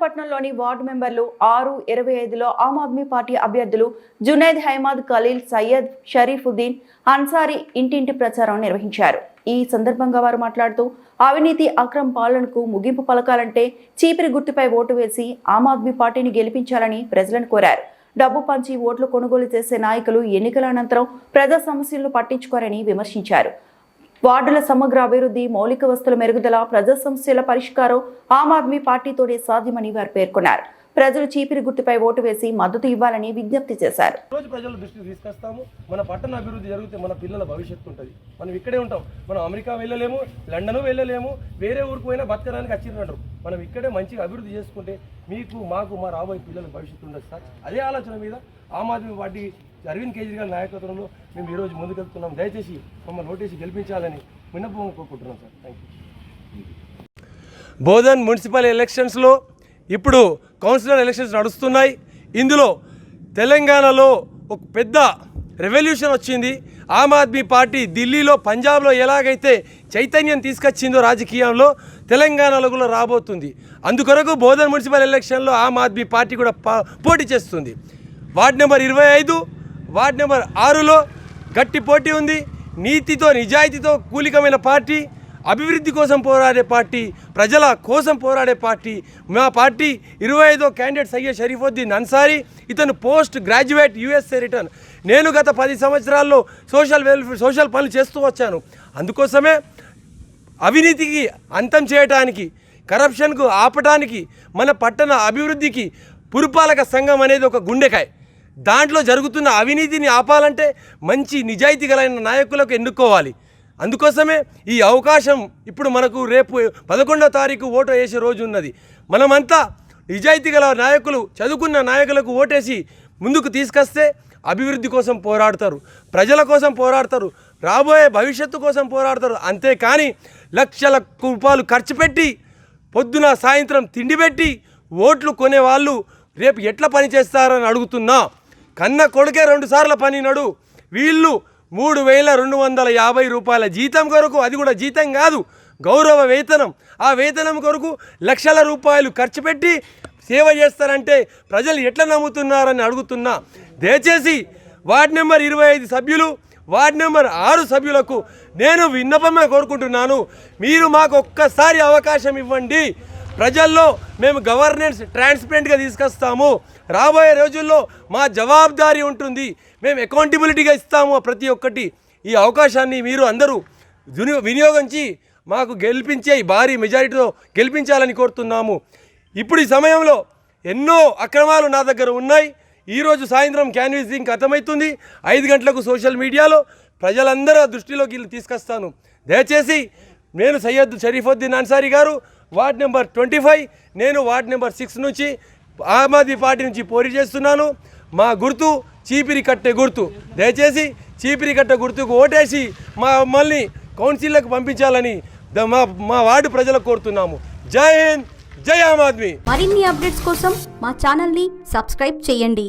ఇబ్రహీంపట్నంలోని ward మెంబర్లు 6, 25లో Aam Aadmi party అభ్యర్థులు జునైద్ అహ్మద్, ఖలీల్, సయ్యద్, షరీఫుద్దీన్ అన్సారీ ఇంటింటి ప్రచారం నిర్వహించారు. ఈ సందర్భంగా వారు మాట్లాడుతూ అవినీతి అక్రమ పాలనకు ముగింపు పలకాలంటే చీపిరి గుర్తుపై ఓటు వేసి ఆమ్ ఆద్మీ పార్టీని గెలిపించాలని ప్రజలను కోరారు. డబ్బు పంచి ఓట్లు కొనుగోలు చేసే నాయకులు ఎన్నికల అనంతరం ప్రజా సమస్యలను పట్టించుకోరని విమర్శించారు. వార్డుల సమగ్ర అభివృద్ధి, మౌలిక వసతుల మెరుగుదల, ప్రజా సమస్యల పరిష్కారం ఆమ్ ఆద్మీ పార్టీతోనే సాధ్యమని వారు పేర్కొన్నారు. ప్రజలు చీపిరి గుర్తుపై ఓటు వేసి మద్దతు ఇవ్వాలని విజ్ఞప్తి చేశారు. రోజు ప్రజల దృష్టికి తీసుకొస్తాము. మన పట్టణ అభివృద్ధి జరిగితే మన పిల్లల భవిష్యత్తు ఉంటుంది. మనం ఇక్కడే ఉంటాం. మనం అమెరికా వెళ్ళలేము, లండన్ వెళ్ళలేము, వేరే ఊరికి పోయినా బతకడానికి వచ్చిందంటారు. మనం ఇక్కడే మంచిగా అభివృద్ధి చేసుకుంటే మీకు, మాకు, మా రాబోయే పిల్లల భవిష్యత్తు ఉండదు సార్. అదే ఆలోచన మీద ఆమ్ ఆద్మీ పార్టీ అరవింద్ కేజ్రీవాల్ నాయకత్వంలో మేము ఈరోజు ముందుకెళ్తున్నాం. దయచేసి మమ్మల్ని ఓటేసి గెలిపించాలని విన్నపం కోరుకుంటున్నాం sir. Thank you. Bodhan municipal ఎలక్షన్స్లో ఇప్పుడు కౌన్సిలర్ ఎలక్షన్స్ నడుస్తున్నాయి. ఇందులో తెలంగాణలో ఒక పెద్ద రెవల్యూషన్ వచ్చింది. ఆమ్ ఆద్మీ పార్టీ ఢిల్లీలో, పంజాబ్లో ఎలాగైతే చైతన్యం తీసుకొచ్చిందో రాజకీయంలో తెలంగాణలో కూడా రాబోతుంది. అందుకొరకు బోధన్ మున్సిపల్ ఎలక్షన్లో ఆమ్ ఆద్మీ పార్టీ కూడా పోటీ చేస్తుంది. వార్డు నెంబర్ 25, వార్డు నెంబర్ 6లో గట్టి పోటీ ఉంది. నీతితో, నిజాయితీతో కూలికమైన పార్టీ, అభివృద్ధి కోసం పోరాడే పార్టీ, ప్రజల కోసం పోరాడే పార్టీ. మా పార్టీ 25వ క్యాండిడేట్ సయ్యద్ షరీఫుద్దీన్ అన్సారీ. ఇతను పోస్ట్ గ్రాడ్యుయేట్, USA రిటర్న్. నేను గత 10 సంవత్సరాల్లో సోషల్ పనులు చేస్తూ వచ్చాను. అందుకోసమే అవినీతికి అంతం చేయడానికి, కరప్షన్కు ఆపడానికి, మన పట్టణ అభివృద్ధికి పురపాలక సంఘం అనేది ఒక గుండెకాయ. దాంట్లో జరుగుతున్న అవినీతిని ఆపాలంటే మంచి నిజాయితీ గలైన నాయకులకు ఎన్నుకోవాలి. అందుకోసమే ఈ అవకాశం ఇప్పుడు మనకు రేపు 11వ తారీఖు ఓటు వేసే రోజు ఉన్నది. మనమంతా నిజాయితీ గల నాయకులు, చదువుకున్న నాయకులకు ఓటేసి ముందుకు తీసుకొస్తే అభివృద్ధి కోసం పోరాడతారు, ప్రజల కోసం పోరాడతారు, రాబోయే భవిష్యత్తు కోసం పోరాడతారు. అంతేకాని లక్షల రూపాయలు ఖర్చు పెట్టి పొద్దున సాయంత్రం తిండి పెట్టి ఓట్లు కొనేవాళ్ళు రేపు ఎట్లా పని చేస్తారని అడుగుతున్నా. కన్న కొడుకే 2 సార్లు పనినడు. వీళ్ళు 3,250 రూపాయల జీతం కొరకు, అది కూడా జీతం కాదు, గౌరవ వేతనం. ఆ వేతనం కొరకు లక్షల రూపాయలు ఖర్చు పెట్టి సేవ చేస్తారంటే ప్రజలు ఎట్లా నమ్ముతున్నారని అడుగుతున్నా. దయచేసి వార్డు నెంబర్ 25 సభ్యులు, వార్డు నెంబర్ 6 సభ్యులకు నేను విన్నపమే కోరుకుంటున్నాను. మీరు మాకు ఒక్కసారి అవకాశం ఇవ్వండి. ప్రజల్లో మేము గవర్నెన్స్ ట్రాన్స్పరెంట్గా తీసుకొస్తాము. రాబోయే రోజుల్లో మా జవాబుదారీ ఉంటుంది. మేము అకౌంటబిలిటీగా ఇస్తాము ప్రతి ఒక్కటి. ఈ అవకాశాన్ని మీరు అందరూ వినియోగించి మాకు గెలిపించే భారీ మెజారిటీతో గెలిపించాలని కోరుతున్నాము. ఇప్పుడు ఈ సమయంలో ఎన్నో అక్రమాలు నా దగ్గర ఉన్నాయి. ఈరోజు సాయంత్రం క్యాన్వాసింగ్ అర్థమవుతుంది. 5 గంటలకు సోషల్ మీడియాలో ప్రజలందరూ దృష్టిలోకి తీసుకొస్తాను. దయచేసి నేను సయ్యద్ షరీఫుద్దీన్ అన్సారీ గారు, వార్డు నెంబర్ 25, నేను వార్డు నెంబర్ 6 నుంచి ఆమ్ ఆద్మీ పార్టీ నుంచి పోటీ చేస్తున్నాను. మా గుర్తు చీపిరి కట్టె గుర్తు. దయచేసి చీపిరి కట్టె గుర్తుకు ఓటేసి మమ్మల్ని కౌన్సిల్లకు పంపించాలని మా వార్డు ప్రజలకు కోరుతున్నాము. జై హింద్, జై ఆమ్ ఆద్మీ. మరిన్ని అప్డేట్స్ కోసం మా ఛానల్ని సబ్స్క్రైబ్ చేయండి.